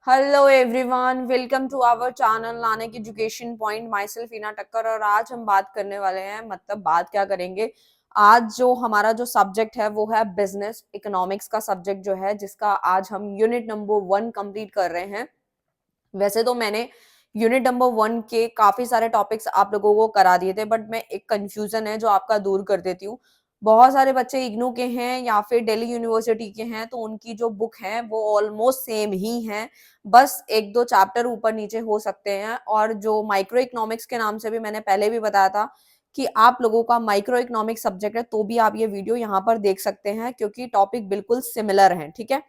Hello everyone, welcome to our channel Nanak education point. Myself Ina Takkar. और आज हम बात करने वाले हैं, मतलब बात क्या करेंगे। आज जो हमारा जो सब्जेक्ट है वो है बिजनेस इकोनॉमिक्स का सब्जेक्ट जो है, जिसका आज हम यूनिट नंबर 1 कंप्लीट कर रहे हैं। वैसे तो मैंने यूनिट नंबर 1 के काफी सारे टॉपिक्स आप लोगों को करा दिए थे, बट मैं एक कंफ्यूजन है जो आपका दूर कर देती हूँ। बहुत सारे बच्चे इग्नू के हैं या फिर दिल्ली यूनिवर्सिटी के हैं, तो उनकी जो बुक है वो ऑलमोस्ट सेम ही है। बस एक दो चैप्टर ऊपर नीचे हो सकते हैं। और जो माइक्रो इकोनॉमिक्स के नाम से भी मैंने पहले भी बताया था कि आप लोगों का माइक्रो इकोनॉमिक्स सब्जेक्ट है, तो भी आप ये वीडियो यहाँ पर देख सकते हैं, क्योंकि टॉपिक बिल्कुल सिमिलर है। ठीक है।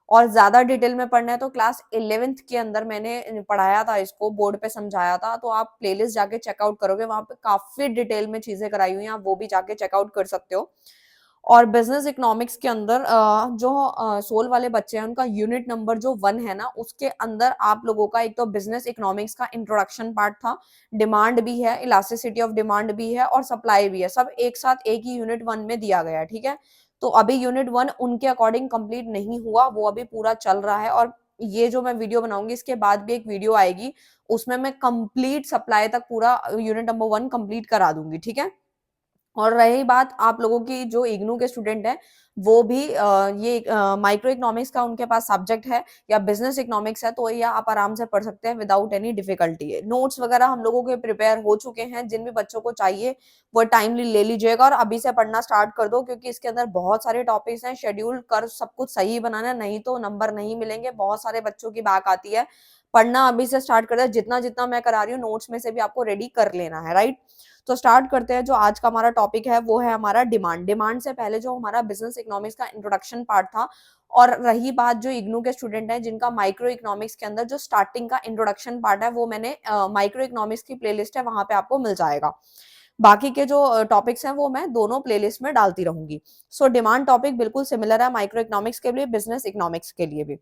और ज्यादा डिटेल में पढ़ना है तो क्लास 11th के अंदर मैंने पढ़ाया था, इसको बोर्ड पे समझाया था, तो आप प्लेलिस्ट जाके चेकआउट करोगे, वहां पे काफी डिटेल में चीजें कराई हुई हैं, आप वो भी जाके चेकआउट कर सकते हो। और बिजनेस इकोनॉमिक्स के अंदर जो सोल वाले बच्चे हैं, उनका यूनिट नंबर जो 1 है ना, उसके अंदर आप लोगों का एक तो बिजनेस इकोनॉमिक्स का इंट्रोडक्शन पार्ट था, डिमांड भी है, इलास्टिसिटी ऑफ डिमांड भी है और सप्लाई भी है, सब एक साथ एक ही यूनिट 1 में दिया गया है। ठीक है। तो अभी यूनिट 1 उनके अकॉर्डिंग कंप्लीट नहीं हुआ, वो अभी पूरा चल रहा है। और ये जो मैं वीडियो बनाऊंगी, इसके बाद भी एक वीडियो आएगी, उसमें मैं कंप्लीट सप्लाई तक पूरा यूनिट नंबर 1 कंप्लीट करा दूंगी। ठीक है। और रही बात आप लोगों की, जो इग्नू के स्टूडेंट हैं, वो भी ये माइक्रो इकोनॉमिक्स का उनके पास सब्जेक्ट है या बिजनेस इकोनॉमिक्स है, तो ये आप आराम से पढ़ सकते हैं विदाउट एनी डिफिकल्टी। नोट्स वगैरह हम लोगों के प्रिपेयर हो चुके हैं, जिन भी बच्चों को चाहिए वो टाइमली ले लीजिएगा और अभी से पढ़ना स्टार्ट कर दो, क्योंकि इसके अंदर बहुत सारे टॉपिक्स हैं। शेड्यूल कर सब कुछ सही बनाना, नहीं तो नंबर नहीं मिलेंगे। बहुत सारे बच्चों की बैक आती है। पढ़ना अभी से स्टार्ट कर दे, जितना जितना मैं करा रही हूँ नोट्स में से भी आपको रेडी कर लेना है। राइट। तो स्टार्ट करते हैं। जो आज का हमारा टॉपिक है वो है हमारा डिमांड। डिमांड से पहले जो हमारा बिजनेस इकोनॉमिक्स का इंट्रोडक्शन पार्ट था, और रही बात जो इग्नू के स्टूडेंट हैं जिनका माइक्रो इकोनॉमिक्स के अंदर जो स्टार्टिंग का इंट्रोडक्शन पार्ट है, वो मैंने माइक्रो इकोनॉमिक्स की प्लेलिस्ट है, वहां पे आपको मिल जाएगा। बाकी के जो टॉपिक्स हैं वो मैं दोनों प्लेलिस्ट में डालती रहूंगी। सो डिमांड टॉपिक बिल्कुल सिमिलर है माइक्रो इकोनॉमिक्स के लिए, बिजनेस इकोनॉमिक्स के लिए भी।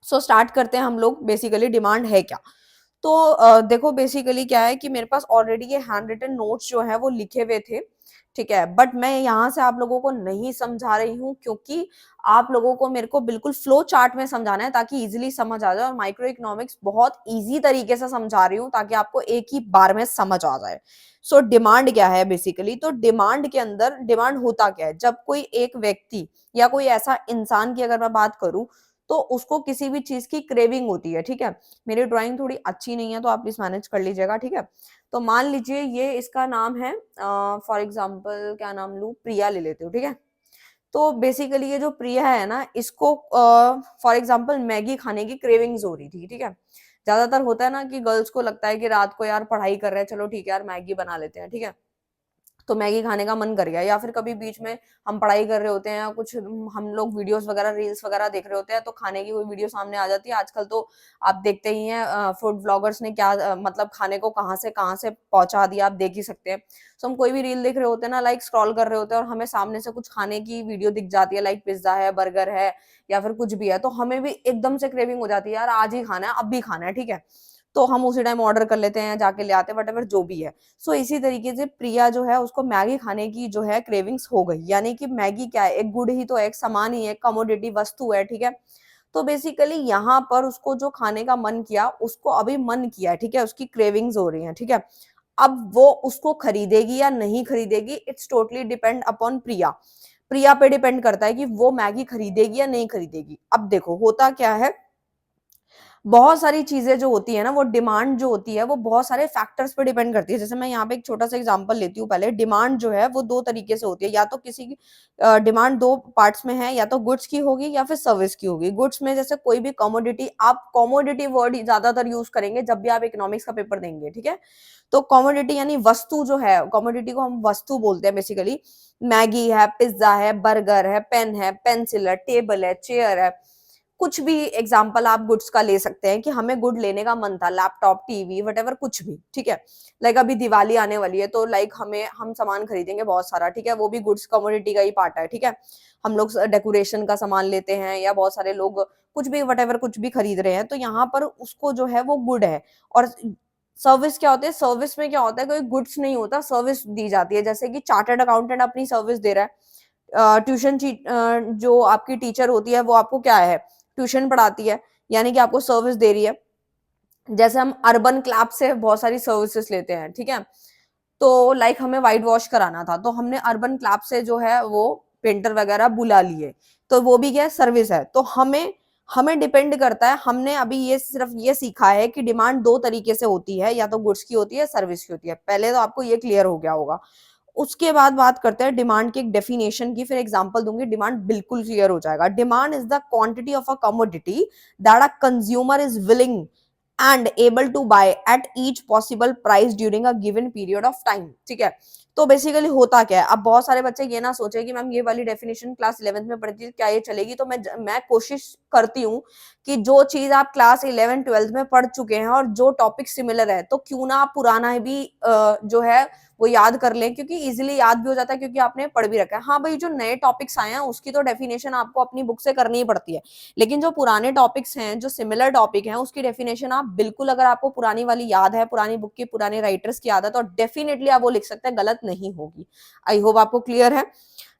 सो स्टार्ट करते हैं हम लोग। बेसिकली डिमांड है क्या। तो देखो बेसिकली क्या है कि मेरे पास ऑलरेडी ये हैंड रिटन नोट्स जो है वो लिखे हुए थे। ठीक है। बट मैं यहाँ से आप लोगों को नहीं समझा रही हूँ, क्योंकि आप लोगों को मेरे को बिल्कुल फ्लो चार्ट में समझाना है, ताकि इजीली समझ आ जाए। और माइक्रो इकोनॉमिक्स बहुत इजी तरीके से समझा रही हूँ, ताकि आपको एक ही बार में समझ आ जाए। सो डिमांड क्या है बेसिकली। तो डिमांड के अंदर डिमांड होता क्या है, जब कोई एक व्यक्ति या कोई ऐसा इंसान की अगर मैं बात करूं, तो उसको किसी भी चीज की क्रेविंग होती है। ठीक है। मेरी ड्राइंग थोड़ी अच्छी नहीं है, तो आप प्लीज मैनेज कर लीजिएगा। ठीक है। तो मान लीजिए ये इसका नाम है, फॉर एग्जाम्पल क्या नाम लूं, प्रिया ले लेते हो। ठीक है। तो बेसिकली ये जो प्रिया है ना, इसको फॉर एग्जाम्पल मैगी खाने की क्रेविंग्स हो रही थी। ठीक है। ज्यादातर होता है ना कि गर्ल्स को लगता है कि रात को यार पढ़ाई कर रहे हैं, चलो ठीक है यार मैगी बना लेते हैं। ठीक है। तो मैगी खाने का मन कर गया, या फिर कभी बीच में हम पढ़ाई कर रहे होते हैं या कुछ हम लोग वीडियोस वगैरह रील्स वगैरह देख रहे होते हैं, तो खाने की कोई वीडियो सामने आ जाती है। आजकल तो आप देखते ही हैं फूड ब्लॉगर्स ने क्या मतलब खाने को कहाँ से पहुंचा दिया, आप देख ही सकते हैं। तो हम कोई भी रील देख रहे होते हैं ना, लाइक स्क्रॉल कर रहे होते हैं, और हमें सामने से कुछ खाने की वीडियो दिख जाती है, लाइक पिज्जा है, बर्गर है, या फिर कुछ भी है, तो हमें भी एकदम से क्रेविंग हो जाती है, यार आज ही खाना है, अब भी खाना है। ठीक है। तो हम उसी टाइम ऑर्डर कर लेते हैं, जाके ले आते हैं, वट जो भी है। सो इसी तरीके से प्रिया जो है उसको मैगी खाने की जो है क्रेविंग्स हो गई। यानी कि मैगी क्या है, एक गुड ही तो है, एक सामान ही है, कमोडिटी वस्तु है। ठीक है। तो बेसिकली यहाँ पर उसको जो खाने का मन किया, उसको अभी मन किया है। ठीक है। उसकी क्रेविंग्स हो रही है। ठीक है। अब वो उसको खरीदेगी या नहीं खरीदेगी, इट्स टोटली डिपेंड अपॉन प्रिया। प्रिया पे डिपेंड करता है कि वो मैगी खरीदेगी या नहीं खरीदेगी। अब देखो होता क्या है, बहुत सारी चीजें जो होती है ना, वो डिमांड जो होती है वो बहुत सारे फैक्टर्स पे डिपेंड करती है। जैसे मैं यहाँ पे एक छोटा सा एग्जांपल लेती हूँ। पहले डिमांड जो है वो दो तरीके से होती है, या तो किसी की डिमांड दो पार्ट्स में है, या तो गुड्स की होगी या फिर सर्विस की होगी। गुड्स में जैसे कोई भी कमोडिटी, आप कमोडिटी वर्ड ज्यादातर यूज करेंगे जब भी आप इकोनॉमिक्स का पेपर देंगे। ठीक है। तो कमोडिटी यानी वस्तु जो है, कमोडिटी को हम वस्तु बोलते हैं बेसिकली। मैगी है, पिज्जा है, बर्गर है, पेंसिल है, टेबल है, चेयर है, कुछ भी एग्जाम्पल आप गुड्स का ले सकते हैं कि हमें गुड लेने का मन था, लैपटॉप, टीवी, वट कुछ भी। ठीक है। लाइक अभी दिवाली आने वाली है, तो लाइक हम सामान खरीदेंगे बहुत सारा। ठीक है। वो भी गुड्स कमोडिटी का ही पार्ट है। ठीक है। हम लोग डेकोरेशन का सामान लेते हैं, या बहुत सारे लोग कुछ भी कुछ भी खरीद रहे हैं, तो यहाँ पर उसको जो है वो गुड है। और सर्विस क्या होती है, सर्विस में क्या होता है, कोई गुड्स नहीं होता, सर्विस दी जाती है। जैसे कि चार्टर्ड अकाउंटेंट अपनी सर्विस दे रहा है, ट्यूशन जो आपकी टीचर होती है वो आपको क्या है, ट्यूशन पढ़ाती है, यानी कि आपको सर्विस दे रही है। जैसे हम अर्बन क्लैप से बहुत सारी सर्विसेज लेते हैं, ठीक है, तो लाइक हमें व्हाइट वॉश कराना था, तो हमने अर्बन क्लैप से जो है वो पेंटर वगैरह बुला लिए, तो वो भी क्या है, सर्विस है। तो हमें हमें डिपेंड करता है, हमने अभी ये सिर्फ ये सीखा है कि डिमांड दो तरीके से होती है, या तो गुड्स की होती है, सर्विस की होती है। पहले तो आपको ये क्लियर हो गया होगा। उसके बाद बात करते हैं डिमांड की एक डेफिनेशन की, फिर एग्जांपल दूंगी, डिमांड बिल्कुल क्लियर हो जाएगा। Demand is the quantity of a commodity that a consumer is willing and able to buy at each possible price during a given period of time, ठीक है। तो बेसिकली होता क्या है, अब बहुत सारे बच्चे ये ना सोचे कि मैम ये वाली डेफिनेशन क्लास 11th में पढ़ी थी, क्या ये चलेगी? तो मैं कोशिश करती हूँ कि जो चीज आप क्लास 11 12th में पढ़ चुके हैं और जो टॉपिक सिमिलर है, तो क्यों ना आप पुराना भी जो है वो याद कर लें, क्योंकि इजीली याद भी हो जाता है, क्योंकि आपने पढ़ भी रखा है। हाँ भाई, जो नए टॉपिक्स आए हैं उसकी तो डेफिनेशन आपको अपनी बुक से करनी ही पड़ती है, लेकिन जो पुराने टॉपिक्स हैं, जो सिमिलर टॉपिक हैं, उसकी डेफिनेशन आप बिल्कुल, अगर आपको पुरानी वाली याद है, पुरानी बुक की, पुराने राइटर्स की याद है, तो डेफिनेटली आप वो लिख सकते हैं, गलत नहीं होगी। आई होप आपको क्लियर है।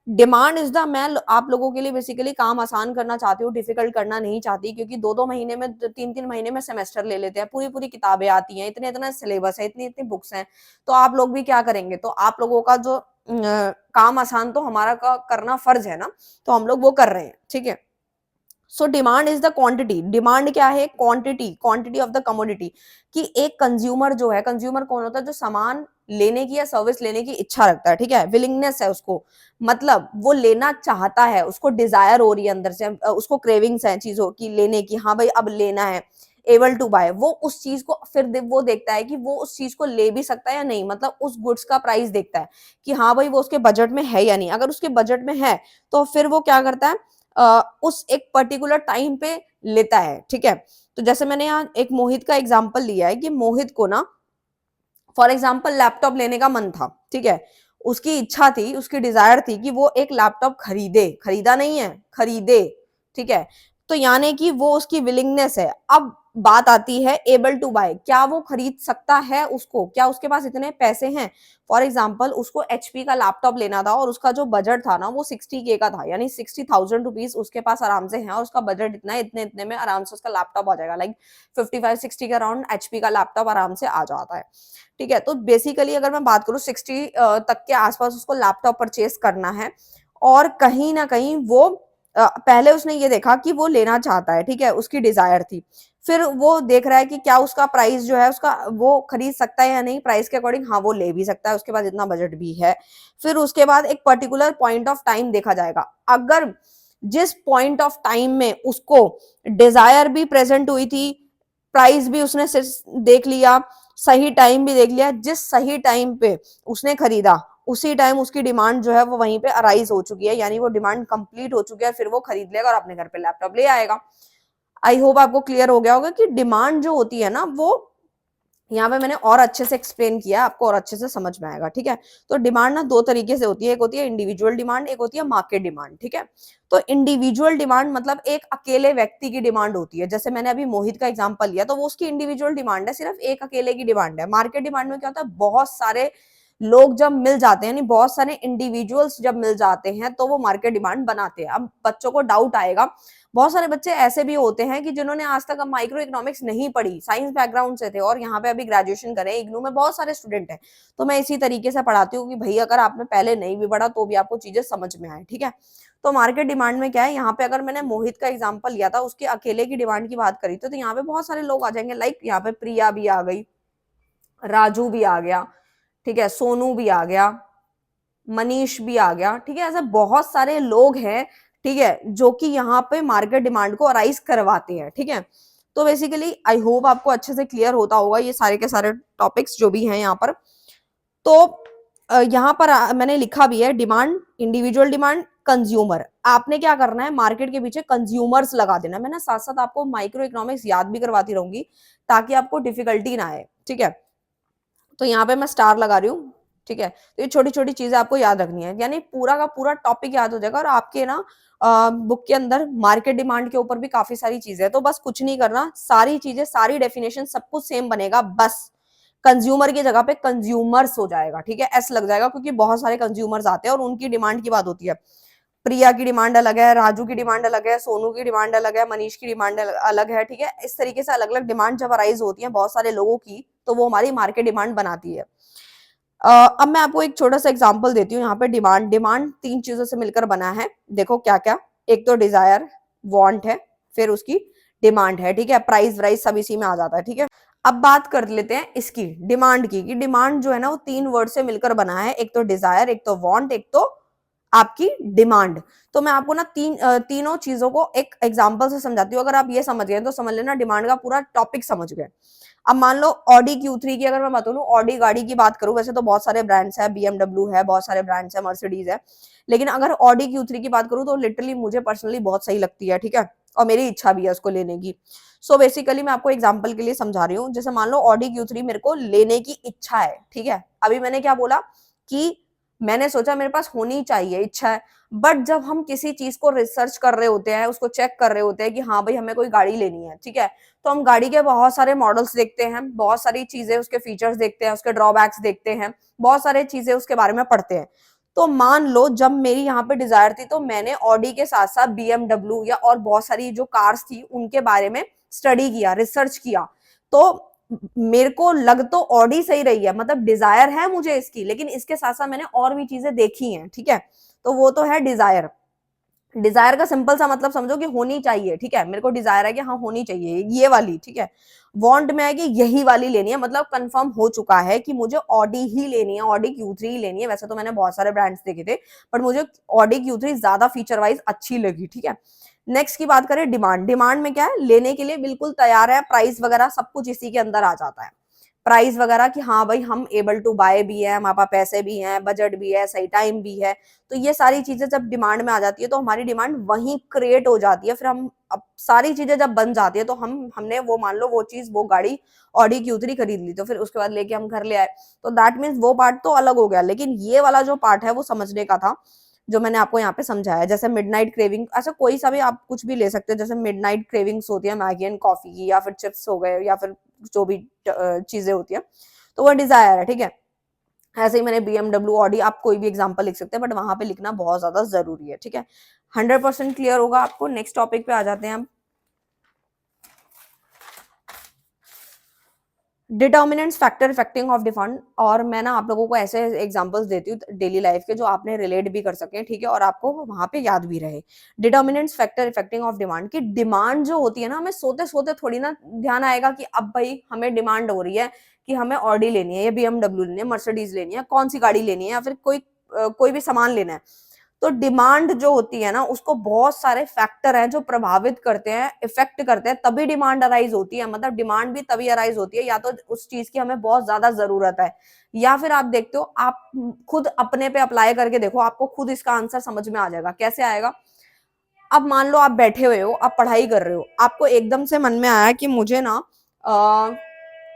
डिमांड इज द, मैं आप लोगों के लिए बेसिकली काम आसान करना चाहती हूँ, डिफिकल्ट करना नहीं चाहती, क्योंकि 2-2 महीने में, 3-3 महीने में सेमेस्टर ले लेते हैं, पूरी पूरी किताबें आती हैं, इतने इतना सिलेबस है, इतनी इतनी बुक्स हैं, तो आप लोग भी क्या करेंगे? तो आप लोगों का जो काम आसान तो हमारा का करना फर्ज है ना, तो हम लोग वो कर रहे हैं, ठीक है। So demand is the quantity, demand क्या है? Quantity, quantity of the commodity, कि एक कंज्यूमर जो है, कंज्यूमर कौन होता है? जो सामान लेने की या सर्विस लेने की इच्छा रखता है, ठीक है, विलिंगनेस है उसको, मतलब वो लेना चाहता है, उसको डिजायर हो रही है अंदर से, उसको क्रेविंग्स है चीजों की लेने की, हाँ भाई अब लेना है, एबल टू बाय, वो उस चीज को फिर वो देखता है कि वो उस चीज को ले भी सकता है या नहीं, मतलब उस गुड्स का प्राइस देखता है कि हाँ भाई वो उसके बजट में है या नहीं। अगर उसके बजट में है तो फिर वो क्या करता है, उस एक पर्टिकुलर टाइम पे लेता है, ठीक है। तो जैसे मैंने यहाँ एक मोहित का एग्जांपल लिया है कि मोहित को ना फॉर एग्जांपल लैपटॉप लेने का मन था, ठीक है, उसकी इच्छा थी, उसकी डिजायर थी कि वो एक लैपटॉप खरीदे, खरीदा नहीं है, खरीदे, ठीक है। तो यानी कि वो उसकी विलिंगनेस है। अब बात आती है एबल टू बाय, क्या वो खरीद सकता है उसको, क्या उसके पास इतने पैसे हैं? फॉर एग्जाम्पल उसको एचपी का लैपटॉप लेना था और उसका जो बजट था ना वो 60K का था, यानी 60,000 रुपीज उसके पास आराम से है, और उसका बजट इतना है, इतने इतने में आराम से उसका लैपटॉप आ जाएगा, लाइक 55-60 के अराउंड एचपी का लैपटॉप आराम से आ जाता है, ठीक है। तो बेसिकली अगर मैं बात करूं 60 तक के आसपास उसको लैपटॉप परचेज करना है, और कहीं ना कहीं वो पहले उसने ये देखा कि वो लेना चाहता है, ठीक है, उसकी डिजायर थी। फिर वो देख रहा है कि क्या उसका प्राइस जो है उसका वो खरीद सकता है या नहीं, प्राइस के अकॉर्डिंग हाँ वो ले भी सकता है, उसके पास इतना बजट भी है। फिर उसके बाद एक पर्टिकुलर पॉइंट ऑफ टाइम देखा जाएगा, अगर जिस पॉइंट ऑफ टाइम में उसको डिजायर भी प्रेजेंट हुई थी, प्राइस भी उसने देख लिया, सही टाइम भी देख लिया, जिस सही टाइम पे उसने खरीदा उसी टाइम उसकी डिमांड जो है वो वहीं पे अराइज हो चुकी है, यानी वो डिमांड कंप्लीट हो चुकी है, फिर वो खरीद लेगा और अपने घर पे लैपटॉप ले आएगा। आई होप आपको क्लियर हो गया होगा कि डिमांड जो होती है ना वो यहाँ पे मैंने और अच्छे से एक्सप्लेन किया, आपको और अच्छे से समझ में आएगा, ठीक है। तो डिमांड ना दो तरीके से होती है, एक होती है इंडिविजुअल डिमांड, एक होती है मार्केट डिमांड, ठीक है। तो इंडिविजुअल डिमांड मतलब एक अकेले व्यक्ति की डिमांड होती है, जैसे मैंने अभी मोहित का एग्जांपल लिया, तो वो उसकी इंडिविजुअल डिमांड है, सिर्फ एक अकेले की डिमांड है। मार्केट डिमांड में क्या होता है, बहुत सारे लोग जब मिल जाते हैं, यानी बहुत सारे इंडिविजुअल्स जब मिल जाते हैं, तो वो मार्केट डिमांड बनाते हैं। अब बच्चों को डाउट आएगा, बहुत सारे बच्चे ऐसे भी होते हैं कि जिन्होंने आज तक माइक्रो इकोनॉमिक्स नहीं पढ़ी, साइंस बैकग्राउंड से थे और यहाँ पे अभी ग्रेजुएशन करें, इग्नू में बहुत सारे स्टूडेंट हैं। तो मैं इसी तरीके से पढ़ाती हूँ कि भाई अगर आपने पहले नहीं भी पढ़ा तो भी आपको चीजें समझ में आए, ठीक है। तो मार्केट डिमांड में क्या है, यहाँ पे अगर मैंने मोहित का एग्जाम्पल लिया था, उसके अकेले की डिमांड की बात करी थी, तो यहाँ पे बहुत सारे लोग आ जाएंगे, लाइक यहाँ पे प्रिया भी आ गई, राजू भी आ गया, ठीक है, सोनू भी आ गया, मनीष भी आ गया, ठीक है, ऐसे बहुत सारे लोग हैं, ठीक है, जो कि यहाँ पे मार्केट डिमांड को अराइज करवाते हैं, ठीक है। तो बेसिकली आई होप आपको अच्छे से क्लियर होता होगा ये सारे के सारे टॉपिक्स जो भी हैं यहाँ पर। तो यहाँ पर मैंने लिखा भी है डिमांड, इंडिविजुअल डिमांड, कंज्यूमर। आपने क्या करना है, मार्केट के पीछे कंज्यूमर्स लगा देना। मैं ना साथ साथ आपको माइक्रो इकोनॉमिक्स याद भी करवाती रहूंगी ताकि आपको डिफिकल्टी ना आए, ठीक है। तो यहाँ पे मैं स्टार लगा रही हूँ, ठीक है। तो ये छोटी छोटी चीजें आपको याद रखनी है, यानी पूरा का पूरा टॉपिक याद हो जाएगा। और आपके ना बुक के अंदर मार्केट डिमांड के ऊपर भी काफी सारी चीजें है, तो बस कुछ नहीं करना, सारी चीजें, सारी डेफिनेशन सब कुछ सेम बनेगा, बस कंज्यूमर की जगह पे कंज्यूमर्स हो जाएगा, ठीक है, एस लग जाएगा, क्योंकि बहुत सारे कंज्यूमर्स आते हैं और उनकी डिमांड की बात होती है। प्रिया की डिमांड अलग है, राजू की डिमांड अलग है, सोनू की डिमांड अलग है, मनीष की डिमांड अलग है, ठीक है। इस तरीके से अलग अलग डिमांड जब अराइज होती है बहुत सारे लोगों की, तो वो हमारी मार्केट डिमांड बनाती है। अब मैं आपको एक छोटा सा एग्जांपल देती हूँ। यहाँ पे डिमांड डिमांड 3 चीजों से मिलकर बना है। देखो क्या क्या, एक तो डिजायर, वांट है, फिर उसकी डिमांड है, ठीक है। प्राइस वाइस सब इसी में आ जाता है, ठीक है। अब बात कर लेते हैं इसकी डिमांड की, कि डिमांड जो है ना वो 3 वर्ड से मिलकर बना है, एक तो डिजायर, एक तो वांट, एक तो आपकी डिमांड। तो मैं आपको ना तीनों चीजों को एक एग्जांपल से समझाती हूँ। अगर आप ये समझ गए तो समझ लेना डिमांड का पूरा टॉपिक समझ गए। अब मान लो ऑडी Q3 की अगर मैं बताऊं, ऑडी गाड़ी की बात करूं, वैसे तो बहुत सारे ब्रांड्स है, BMW है, बहुत सारे ब्रांड्स है, मर्सिडीज है, लेकिन अगर ऑडी Q3 की बात करूं तो लिटरली मुझे पर्सनली बहुत सही लगती है, ठीक है, और मेरी इच्छा भी है उसको लेने की। सो बेसिकली मैं आपको एग्जांपल के लिए समझा रही हूँ। जैसे मान लो ऑडी Q3 मेरे को लेने की इच्छा है, ठीक है। अभी मैंने क्या बोला कि मैंने सोचा मेरे पास होनी चाहिए, इच्छा है। बट जब हम किसी चीज को रिसर्च कर रहे होते हैं, उसको चेक कर रहे होते हैं कि हाँ भाई हमें कोई गाड़ी लेनी है, ठीक है, तो हम गाड़ी के बहुत सारे मॉडल्स देखते हैं, बहुत सारी चीजें उसके फीचर्स देखते हैं, उसके ड्रॉबैक्स देखते हैं, बहुत सारी चीजें उसके बारे में पढ़ते हैं। तो मान लो जब मेरी यहाँ पे डिजायर थी तो मैंने ऑडी के साथ साथ BMW या और बहुत सारी जो कार्स थी उनके बारे में स्टडी किया, रिसर्च किया। तो मेरे को लग तो ऑडी सही रही है, मतलब डिजायर है मुझे इसकी, लेकिन इसके साथ साथ मैंने और भी चीजें देखी हैं, ठीक है। तो वो तो है डिजायर। डिजायर का सिंपल सा मतलब समझो कि होनी चाहिए, ठीक है, मेरे को डिजायर है कि हाँ होनी चाहिए ये वाली, ठीक है। वांट में है कि यही वाली लेनी है, मतलब कंफर्म हो चुका है कि मुझे ऑडी ही लेनी है, ऑडी Q3 ही लेनी है। वैसे तो मैंने बहुत सारे ब्रांड्स देखे थे, बट मुझे ऑडी Q3 ज्यादा फीचर वाइज अच्छी लगी, ठीक है। नेक्स्ट की बात करें डिमांड, डिमांड में क्या है, लेने के लिए बिल्कुल तैयार है, प्राइस वगैरह सब कुछ इसी के अंदर आ जाता है। प्राइस वगैरह कि हाँ भाई हम एबल टू बाय भी है, हमारे पास पैसे भी हैं, बजट भी है, सही टाइम भी है। तो ये सारी चीजें जब डिमांड में आ जाती है तो हमारी डिमांड वहीं क्रिएट हो जाती है। फिर हम अब सारी चीजें जब बन जाती है तो हमने वो मान लो वो चीज वो गाड़ी ऑडी Q3 खरीद ली, तो फिर उसके बाद लेके हम घर ले आए। तो दैट मीन्स वो पार्ट तो अलग हो गया, लेकिन ये वाला जो पार्ट है वो समझने का था जो मैंने आपको यहाँ पे समझाया। जैसे मिडनाइट क्रेविंग, ऐसा कोई सा भी आप कुछ भी ले सकते हो। जैसे मिडनाइट क्रेविंग्स होती है मैगी एंड कॉफी की, या फिर चिप्स हो गए, या फिर जो भी चीजें होती है, तो वो डिजायर है, ठीक है। ऐसे ही मैंने BMW, ऑडी, आप कोई भी एग्जांपल लिख सकते हैं, बट वहां पे लिखना बहुत ज्यादा जरूरी है, ठीक है। 100% क्लियर होगा आपको। नेक्स्ट टॉपिक पे आ जाते हैं हम। Determinants factor affecting of demand, और मैं ना आप लोगों को ऐसे एग्जांपल्स देती हूँ डेली लाइफ के जो आपने रिलेट भी कर सके, ठीक है, और आपको वहां पे याद भी रहे। Determinants factor affecting of demand की डिमांड जो होती है ना, हमें सोते सोते थोड़ी ना ध्यान आएगा कि अब भाई हमें डिमांड हो रही है कि हमें ऑडी लेनी है, या BMW लेनी है, मर्सिडीज लेनी है, कौन सी गाड़ी लेनी है, या फिर कोई भी सामान लेना है। तो डिमांड जो होती है ना उसको बहुत सारे फैक्टर हैं जो प्रभावित करते हैं, इफेक्ट करते हैं, तभी डिमांड अराइज होती है। मतलब डिमांड भी तभी अराइज होती है या तो उस चीज की हमें बहुत ज्यादा जरूरत है, या फिर आप देखते हो, आप खुद अपने पे अप्लाई करके देखो, आपको खुद इसका आंसर समझ में आ जाएगा। कैसे आएगा? अब मान लो आप बैठे हुए हो, आप पढ़ाई कर रहे हो, आपको एकदम से मन में आया कि मुझे ना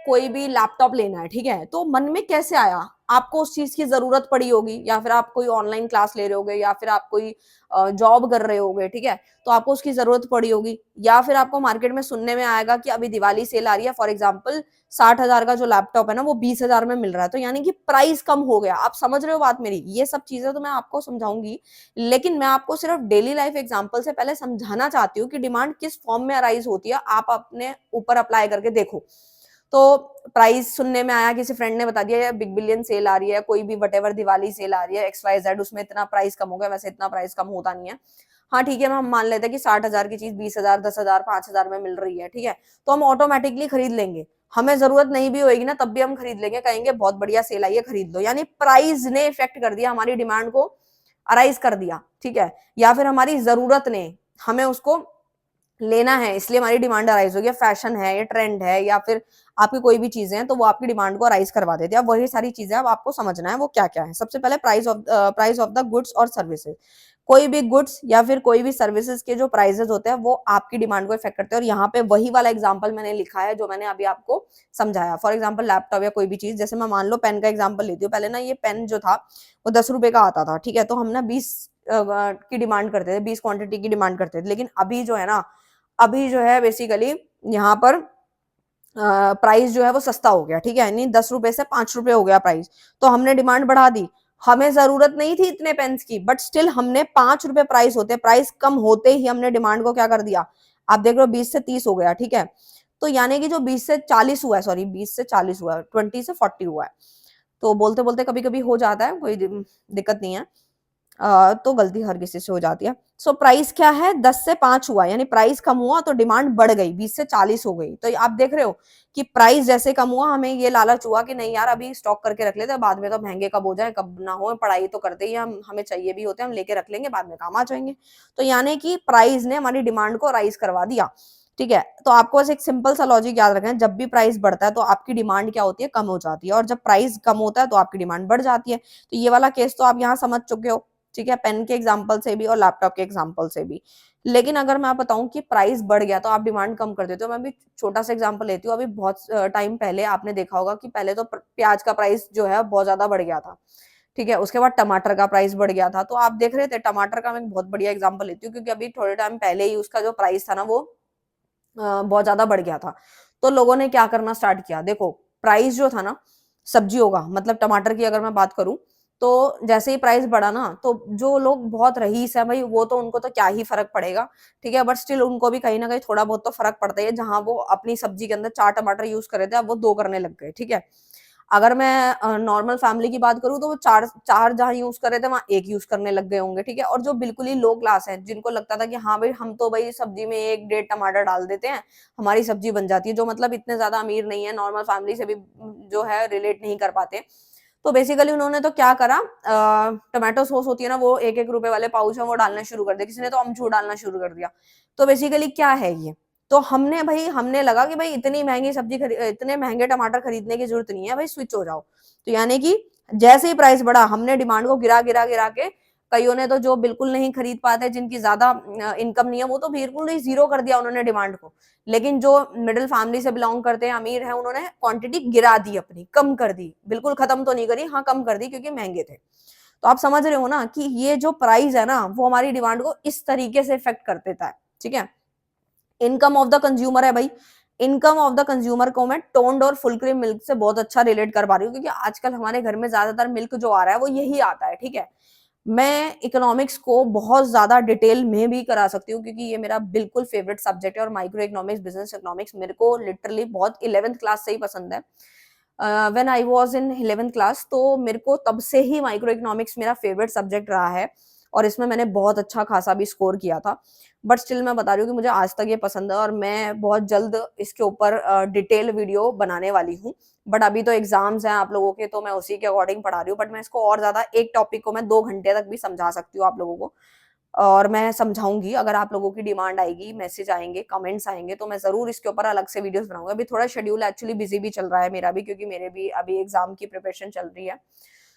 कोई भी लैपटॉप लेना है, ठीक है। तो मन में कैसे आया? आपको उस चीज की जरूरत पड़ी होगी, या फिर आप कोई ऑनलाइन क्लास ले रहे होगे, या फिर आप कोई जॉब कर रहे होगे, ठीक है, तो आपको उसकी जरूरत पड़ी होगी। या फिर आपको मार्केट में सुनने में आएगा कि अभी दिवाली सेल आ रही है, फॉर एग्जाम्पल 60,000 का जो लैपटॉप है ना वो 20,000 में मिल रहा है, तो यानी कि प्राइस कम हो गया। आप समझ रहे हो बात मेरी? ये सब चीजें तो मैं आपको समझाऊंगी, लेकिन मैं आपको सिर्फ डेली लाइफ एग्जाम्पल से पहले समझाना चाहती हूँ कि डिमांड किस फॉर्म में अराइज होती है। आप अपने ऊपर अप्लाई करके देखो। तो प्राइस सुनने में आया, किसी फ्रेंड ने बता दिया बिग बिलियन सेल आ रही है, कोई भी वटेवर दिवाली सेल आ रही है, XYZ, उसमें इतना प्राइस कम हो गया। वैसे इतना प्राइस कम होता नहीं है। हाँ ठीक है, हम मान लेते हैं कि 60,000 की चीज 20,000, 10,000, 5,000 में मिल रही है, ठीक है, तो हम ऑटोमेटिकली खरीद लेंगे। हमें जरूरत नहीं भी होगी ना तब भी हम खरीद लेंगे, कहेंगे बहुत बढ़िया सेल आई है, खरीद लो। यानी प्राइस ने इफेक्ट कर दिया, हमारी डिमांड को अराइज कर दिया, ठीक है। या फिर हमारी जरूरत ने, हमें उसको लेना है इसलिए हमारी डिमांड अराइज होगी। फैशन है, ये ट्रेंड है, या फिर आपकी कोई भी चीजें हैं, तो वो आपकी डिमांड को अराइज करवा देती है। अब वही सारी चीजें अब आपको समझना है वो क्या क्या है। सबसे पहले प्राइस ऑफ द गुड्स और सर्विसेज। कोई भी गुड्स या फिर कोई भी सर्विसेज के जो प्राइसेस होते हैं वो आपकी डिमांड को इफेक्ट करते हैं। और यहाँ पे वही वाला एग्जांपल मैंने लिखा है जो मैंने अभी आपको समझाया। फॉर एग्जांपल लैपटॉप या कोई भी चीज, जैसे मैं मान लो पेन का एग्जांपल लेती हूँ। पहले ना ये पेन जो था वो 10 रुपए का आता था, ठीक है, तो हम ना 20 की डिमांड करते थे, 20 क्वांटिटी की डिमांड करते थे। लेकिन अभी जो है ना, अभी जो है बेसिकली यहाँ पर प्राइस जो है वो सस्ता हो गया, ठीक है, यानी 10 रुपए से 5 रुपए हो गया प्राइस। तो हमने डिमांड बढ़ा दी, हमें जरूरत नहीं थी इतने पेन्स की, बट स्टिल हमने 5 रुपए प्राइस होते, प्राइस कम होते ही हमने डिमांड को क्या कर दिया, आप देख रहे हो 20 से 30 हो गया, ठीक है। तो यानी कि जो 20 से 40 हुआ है, सॉरी 20 से 40 हुआ है, 20 से 40 हुआ है। तो बोलते बोलते कभी कभी हो जाता है, कोई दिक्कत नहीं है। तो गलती हर किसी से हो जाती है। सो प्राइस क्या है, 10 से 5 हुआ, यानी प्राइस कम हुआ तो डिमांड बढ़ गई, 20 से 40 हो गई। तो आप देख रहे हो कि प्राइस जैसे कम हुआ, हमें ये लालच हुआ कि नहीं यार अभी स्टॉक करके रख लेते हैं, बाद में तो महंगे कब हो जाए कब ना हो, पढ़ाई तो करते ही हम, हमें चाहिए भी होते हैं, हम लेके रख लेंगे, बाद में काम आ जाएंगे। तो यानी कि प्राइस ने हमारी डिमांड को राइज करवा दिया, ठीक है। तो आपको बस एक सिंपल सा लॉजिक याद रखना है, जब भी प्राइस बढ़ता है तो आपकी डिमांड क्या होती है, कम हो जाती है, और जब प्राइस कम होता है तो आपकी डिमांड बढ़ जाती है। तो ये वाला केस तो आप यहाँ समझ चुके हो, ठीक है, पेन के एग्जाम्पल से भी और लैपटॉप के एग्जाम्पल से भी। लेकिन अगर मैं बताऊं कि प्राइस बढ़ गया तो आप डिमांड कम कर देते हो, मैं भी छोटा सा एग्जाम्पल लेती हूँ। अभी बहुत टाइम पहले आपने देखा होगा कि पहले तो प्याज का प्राइस जो है बहुत ज्यादा बढ़ गया था, ठीक है। उसके बाद टमाटर का प्राइस बढ़ गया था। तो आप देख रहे थे, टमाटर का मैं एक बहुत बढ़िया एग्जाम्पल लेती हूँ, क्योंकि अभी थोड़े टाइम पहले ही उसका जो प्राइस था ना वो बहुत ज्यादा बढ़ गया था। तो लोगों ने क्या करना स्टार्ट किया, देखो प्राइस जो था ना सब्जियों का, मतलब टमाटर की अगर मैं बात करूं, तो जैसे ही प्राइस बढ़ा ना, तो जो लोग बहुत रईस है भाई, वो तो उनको तो क्या ही फर्क पड़ेगा, ठीक है, बट स्टिल उनको भी कहीं ना कहीं थोड़ा बहुत तो फर्क पड़ता ही है। जहां वो अपनी सब्जी के अंदर 4 टमाटर यूज कर रहे थे, अब वो 2 करने लग गए, ठीक है। अगर मैं नॉर्मल फैमिली की बात करूँ तो वो चार चार जहाँ यूज कर रहे थे वहां 1 यूज करने लग गए होंगे, ठीक है। और जो बिल्कुल ही लो क्लास है, जिनको लगता था कि हाँ भाई हम तो भाई सब्जी में 1 1.5 टमाटर डाल देते हैं, हमारी सब्जी बन जाती है, जो मतलब इतने ज्यादा अमीर नहीं है, नॉर्मल फैमिली से भी जो है रिलेट नहीं कर पाते। तो बेसिकली उन्होंने तो क्या करा, टोमेटो सॉस होती है ना, वो 1 1 रुपए वाले पाउच है वो डालना शुरू कर दिया, किसी ने तो अमचूर डालना शुरू कर दिया। तो बेसिकली क्या है ये, तो हमने भाई, हमने लगा कि भाई इतनी महंगी सब्जी इतने महंगे टमाटर खरीदने की जरूरत नहीं है भाई, स्विच हो जाओ। तो यानी कि जैसे ही प्राइस बढ़ा, हमने डिमांड को गिरा गिरा गिरा के, कईयों ने तो जो बिल्कुल नहीं खरीद पाते, जिनकी ज्यादा इनकम नहीं है, वो तो बिल्कुल ही जीरो कर दिया उन्होंने डिमांड को। लेकिन जो मिडिल फैमिली से बिलोंग करते हैं, अमीर है, उन्होंने क्वांटिटी गिरा दी, अपनी कम कर दी, बिल्कुल खत्म तो नहीं करी, हाँ कम कर दी, क्योंकि महंगे थे। तो आप समझ रहे हो ना कि ये जो प्राइस है ना, वो हमारी डिमांड को इस तरीके से इफेक्ट कर देता है, ठीक है। इनकम ऑफ द कंज्यूमर है भाई, इनकम ऑफ द कंज्यूमर को मैं टोन्ड और फुल क्रीम मिल्क से बहुत अच्छा रिलेट कर पा रही हूँ, क्योंकि आजकल हमारे घर में ज्यादातर मिल्क जो आ रहा है वो यही आता है, ठीक है। मैं इकोनॉमिक्स को बहुत ज्यादा डिटेल में भी करा सकती हूँ, क्योंकि ये मेरा बिल्कुल फेवरेट सब्जेक्ट है, और माइक्रो इकोनॉमिक्स, बिजनेस इकोनॉमिक्स मेरे को लिटरली बहुत 11th क्लास से ही पसंद है। When I was in 11th class, तो मेरे को तब से ही माइक्रो इकोनॉमिक्स मेरा फेवरेट सब्जेक्ट रहा है, और इसमें मैंने बहुत अच्छा खासा भी स्कोर किया था। बट स्टिल मैं बता रही हूँ कि मुझे आज तक ये पसंद है, और मैं बहुत जल्द इसके ऊपर डिटेल वीडियो बनाने वाली हूँ। बट अभी तो एग्जाम्स हैं आप लोगों के, तो मैं उसी के अकॉर्डिंग पढ़ा रही हूँ। बट मैं इसको और ज्यादा, एक टॉपिक को मैं 2 घंटे तक भी समझा सकती हूँ आप लोगों को, और मैं समझाऊंगी। अगर आप लोगों की डिमांड आएगी, मैसेज आएंगे, कमेंट्स आएंगे, तो मैं जरूर इसके ऊपर अलग से वीडियोस बनाऊंगा। अभी थोड़ा शेड्यूल एक्चुअली बिजी भी चल रहा है मेरा भी, क्योंकि मेरे भी अभी एग्जाम की प्रिपरेशन चल रही है।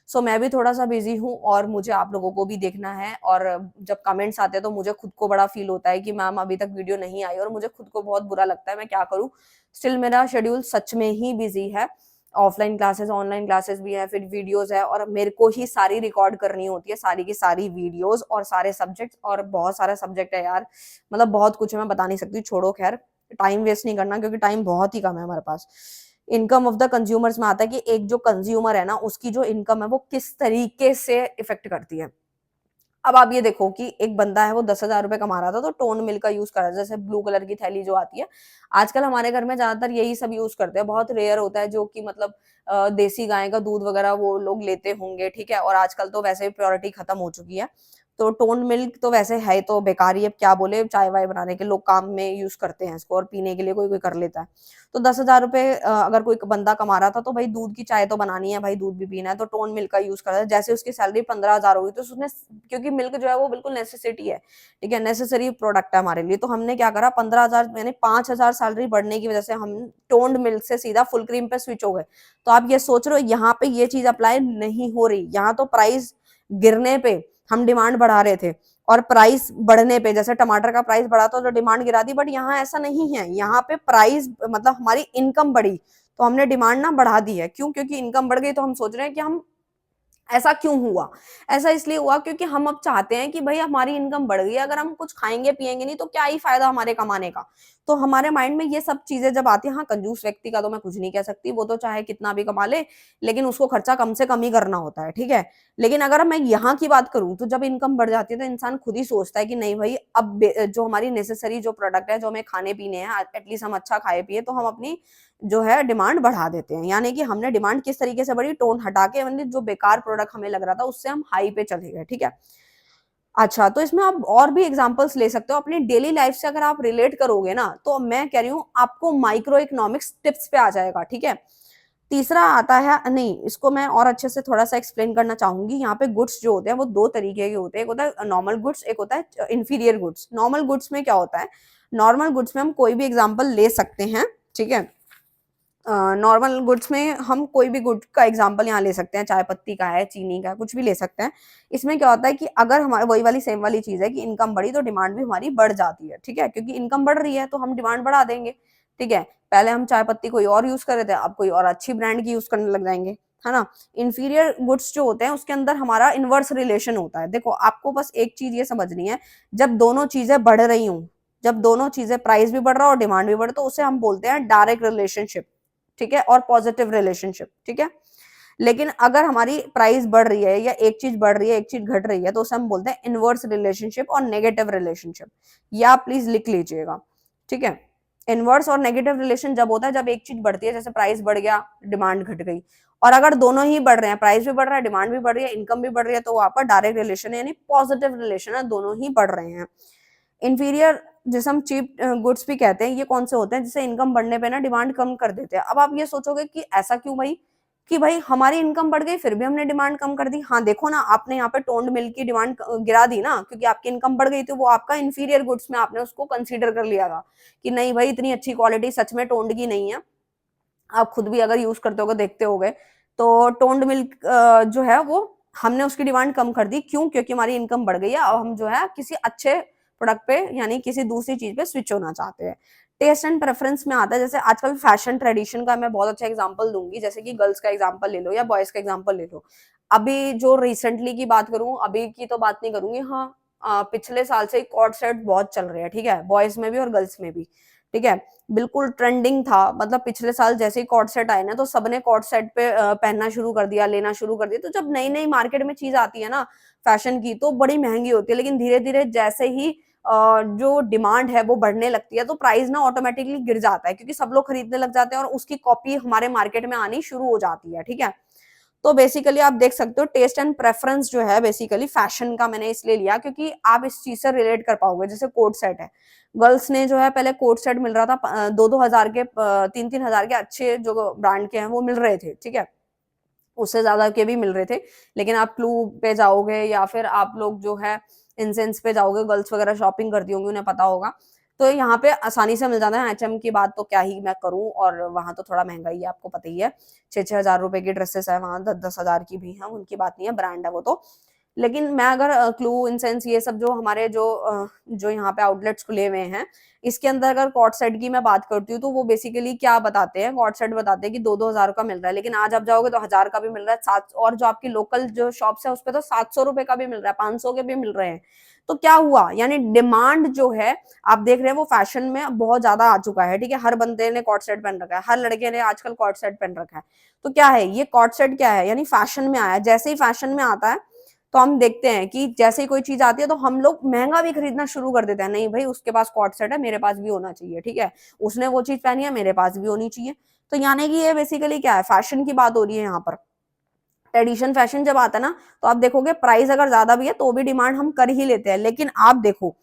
सो मैं भी थोड़ा सा बिजी हूँ, और मुझे आप लोगों को भी देखना है। और जब कमेंट्स आते हैं तो मुझे खुद को बड़ा फील होता है कि मैम अभी तक वीडियो नहीं आई, और मुझे खुद को बहुत बुरा लगता है, मैं क्या करूँ। स्टिल मेरा शेड्यूल सच में ही बिजी है, ऑफलाइन क्लासेस, ऑनलाइन क्लासेस भी है, फिर वीडियोस है, और मेरे को ही सारी रिकॉर्ड करनी होती है, सारी की सारी वीडियोस और सारे सब्जेक्ट, और बहुत सारा सब्जेक्ट है यार, मतलब बहुत कुछ है, मैं बता नहीं सकती। छोड़ो, खैर टाइम वेस्ट नहीं करना, क्योंकि टाइम बहुत ही कम है हमारे पास। इनकम ऑफ द कंज्यूमर्स में आता है कि एक जो कंज्यूमर है ना, उसकी जो इनकम है वो किस तरीके से इफेक्ट करती है। अब आप ये देखो कि एक बंदा है, वो 10,000 रुपए कमा रहा था, तो टोन मिल्क का यूज कर रहा है, जैसे ब्लू कलर की थैली जो आती है। आजकल हमारे घर में ज्यादातर यही सब यूज करते हैं, बहुत रेयर होता है जो कि मतलब देसी गाय का दूध वगैरह वो लोग लेते होंगे, ठीक है। और आजकल तो वैसे भी प्योरिटी खत्म हो चुकी है, तो टोन मिल्क तो वैसे है तो बेकार ही, अब क्या बोले, चाय वाय बनाने के लोग काम में यूज करते हैं इसको, और पीने के लिए कोई कोई कर लेता है। तो 10,000 रुपए अगर कोई बंदा कमा रहा था, तो भाई दूध की चाय तो बनानी है भाई, दूध भी पीना है, तो टोन मिल्क का यूज कर रहा है। जैसे उसकी सैलरी 15,000 होगी, तो उसने, क्योंकि मिल्क जो है वो बिल्कुल नेसेसिटी है, ठीक है, नेसेसरी प्रोडक्ट है हमारे लिए, तो हमने क्या करा, 15,000 यानी 5,000 सैलरी बढ़ने की वजह से हम टोन्ड मिल्क से सीधा फुल क्रीम पे स्विच हो गए। तो आप ये सोच रहे हो, यहाँ पे ये चीज अप्लाई नहीं हो रही, यहाँ तो प्राइस गिरने पे हम डिमांड बढ़ा रहे थे, और प्राइस बढ़ने पे, जैसे टमाटर का प्राइस बढ़ा तो डिमांड गिरा दी। बट यहाँ ऐसा नहीं है, यहाँ पे प्राइस मतलब हमारी इनकम बढ़ी, तो हमने डिमांड ना बढ़ा दी है। क्यों? क्योंकि इनकम बढ़ गई, तो हम सोच रहे हैं कि हम, ऐसा क्यों हुआ, ऐसा इसलिए हुआ क्योंकि हम अब चाहते हैं कि भाई हमारी इनकम बढ़ गई, अगर हम कुछ खाएंगे पिएंगे नहीं तो क्या ही फायदा हमारे कमाने का। तो हमारे माइंड में ये सब चीजें जब आती है, हाँ कंजूस व्यक्ति का तो मैं कुछ नहीं कह सकती, वो तो चाहे कितना भी कमा ले लेकिन उसको खर्चा कम से कम ही करना होता है, ठीक है। लेकिन अगर मैं यहाँ की बात करूँ तो जब इनकम बढ़ जाती है तो इंसान खुद ही सोचता है कि नहीं भाई, अब जो हमारी नेसेसरी जो प्रोडक्ट है, जो हमें खाने पीने हैं, एटलीस्ट हम अच्छा खाए पिए, तो हम अपनी जो है डिमांड बढ़ा देते हैं। यानी कि हमने डिमांड किस तरीके से बढ़ी, टोन हटा के, मतलब जो बेकार प्रोडक्ट हमें लग रहा था उससे हम हाई पे चले गए, ठीक है। अच्छा, तो इसमें आप और भी एग्जांपल्स ले सकते हो अपनी डेली लाइफ से, अगर आप रिलेट करोगे ना तो मैं कह रही हूँ आपको माइक्रो इकोनॉमिक्स टिप्स पे आ जाएगा, ठीक है। तीसरा आता है, नहीं इसको मैं और अच्छे से थोड़ा सा एक्सप्लेन करना चाहूंगी। यहाँ पे गुड्स जो होते हैं वो दो तरीके के होते हैं, एक होता है नॉर्मल गुड्स, एक होता है इंफीरियर गुड्स। नॉर्मल गुड्स में क्या होता है, नॉर्मल गुड्स में हम कोई भी एग्जाम्पल ले सकते हैं, ठीक है। नॉर्मल गुड्स में हम कोई भी गुड का एग्जांपल यहाँ ले सकते हैं, चाय पत्ती का है, चीनी का, कुछ भी ले सकते हैं। इसमें क्या होता है कि अगर हमारे वही वाली सेम वाली चीज है कि इनकम बढ़ी तो डिमांड भी हमारी बढ़ जाती है, ठीक है, क्योंकि इनकम बढ़ रही है तो हम डिमांड बढ़ा देंगे, ठीक है। पहले हम चाय पत्ती कोई और यूज कर रहे थे, अब कोई और अच्छी ब्रांड की यूज करने लग जाएंगे, है ना। इंफीरियर गुड्स जो होते हैं उसके अंदर हमारा इनवर्स रिलेशन होता है। देखो आपको बस एक चीज ये समझनी है, जब दोनों चीजें बढ़ रही हूँ, जब दोनों चीजें प्राइस भी बढ़ रहा है और डिमांड भी बढ़, तो उसे हम बोलते हैं डायरेक्ट रिलेशनशिप, ठीक है, और पॉजिटिव रिलेशनशिप, ठीक है। लेकिन अगर हमारी प्राइस बढ़ रही है या एक चीज बढ़ रही है एक चीज घट रही है तो उसे हम बोलते हैं इनवर्स रिलेशनशिप और नेगेटिव रिलेशनशिप। या प्लीज लिख लीजिएगा, ठीक है। इनवर्स और नेगेटिव रिलेशन जब होता है जब एक चीज बढ़ती है, जैसे प्राइस बढ़ गया डिमांड घट गई, और अगर दोनों ही बढ़ रहे हैं, प्राइस भी बढ़ रहा है डिमांड भी बढ़ रही है इनकम भी बढ़ रही है, तो वो आपका डायरेक्ट रिलेशन है, यानी पॉजिटिव रिलेशन है, दोनों ही बढ़ रहे हैं। इंफीरियर जिसे हम चीप गुड्स भी कहते हैं, ये कौन से होते हैं, जिसे इनकम बढ़ने पे ना डिमांड कम कर देते हैं। अब आप ये सोचोगे कि ऐसा क्यों भाई, कि भाई हमारी इनकम बढ़ गई फिर भी हमने डिमांड कम कर दी। हाँ देखो ना, आपने यहाँ पे टोन्ड मिल्क की डिमांड गिरा दी ना, क्योंकि आपकी इनकम बढ़ गई थी, वो आपका इंफीरियर गुड्स में आपने उसको कंसीडर कर लिया था कि नहीं भाई इतनी अच्छी क्वालिटी सच में टोन्ड की नहीं है। आप खुद भी अगर यूज करते होगे देखते होगे, तो टोन्ड मिल्क जो है वो हमने उसकी डिमांड कम कर दी, क्यों, क्योंकि हमारी इनकम बढ़ गई है, अब हम जो है किसी अच्छे प्रोडक्ट पे यानी किसी दूसरी चीज पे स्विच होना चाहते हैं। टेस्ट एंड प्रेफरेंस में आता है, जैसे आजकल फैशन ट्रेडिशन का मैं बहुत अच्छा एग्जांपल दूंगी, जैसे कि गर्ल्स का एग्जांपल ले लो या बॉयज का एग्जांपल ले लो। अभी जो रिसेंटली की बात करूं, अभी की तो बात नहीं करूंगी, हाँ पिछले साल से कॉर्ड सेट बहुत चल रहे हैं, ठीक है, बॉयज में भी और गर्ल्स में भी, ठीक है। बिल्कुल ट्रेंडिंग था, मतलब पिछले साल जैसे ही कॉर्ड सेट आए ना तो सबने कॉर्ड सेट पे पहनना शुरू कर दिया, लेना शुरू कर दिया। तो जब नई नई मार्केट में चीज आती है ना फैशन की, तो बड़ी महंगी होती है, लेकिन धीरे धीरे जैसे ही जो डिमांड है वो बढ़ने लगती है तो प्राइस ना ऑटोमेटिकली गिर जाता है, क्योंकि सब लोग खरीदने लग जाते हैं और उसकी कॉपी हमारे मार्केट में आनी शुरू हो जाती है, ठीक है। तो बेसिकली आप देख सकते हो टेस्ट एंड प्रेफरेंस जो है बेसिकली फैशन का मैंने इसलिए लिया क्योंकि आप इस चीज से रिलेट कर पाओगे। जैसे कोट सेट है, गर्ल्स ने जो है पहले कोट सेट मिल रहा था 2-2 हजार के, 3-3 हजार के अच्छे जो ब्रांड के हैं वो मिल रहे थे, ठीक है, उससे ज्यादा के भी मिल रहे थे। लेकिन आप क्लू पे जाओगे या फिर आप लोग जो है इंसेंस पे जाओगे, गर्ल्स वगैरह शॉपिंग करती होंगी उन्हें पता होगा, तो यहाँ पे आसानी से मिल जाता है। एचएम की बात तो क्या ही मैं करूं, और वहां तो थोड़ा महंगा ही है, आपको पता ही है, 6-6 हजार रुपए की ड्रेसेस है वहां, 10-10 हजार की भी है, उनकी बात नहीं है, ब्रांड है वो तो। लेकिन मैं अगर क्लू इंसेंस ये सब जो हमारे जो यहाँ पे आउटलेट्स खुले हुए हैं, इसके अंदर अगर कॉट सेट की मैं बात करती हूँ तो वो बेसिकली क्या बताते हैं, कॉट सेट बताते हैं कि 2-2 हजार का मिल रहा है, लेकिन आज आप जाओगे तो 1000 का भी मिल रहा है, 7, और जो आपकी लोकल जो शॉप्स है उस पर तो 700 रुपए का भी मिल रहा है, 500 के भी मिल रहे हैं। तो क्या हुआ, यानी डिमांड जो है आप देख रहे हैं वो फैशन में बहुत ज्यादा आ चुका है, ठीक है। हर बंदे ने कॉट सेट पहन रखा है, हर लड़के ने आजकल कॉट सेट पहन रखा है। तो क्या है ये कॉट सेट, क्या है, यानी फैशन में आया। जैसे ही फैशन में आता है तो हम देखते हैं कि जैसे ही कोई चीज आती है तो हम लोग महंगा भी खरीदना शुरू कर देते हैं, नहीं भाई उसके पास कॉट सेट है मेरे पास भी होना चाहिए, ठीक है, उसने वो चीज पहनी है मेरे पास भी होनी चाहिए। तो यानी कि ये बेसिकली क्या है, फैशन की बात हो रही है यहाँ पर। ट्रेडिशन फैशन जब आता है ना तो आप देखोगे प्राइस अगर ज्यादा भी है तो भी डिमांड हम कर ही लेते हैं, लेकिन आप देखो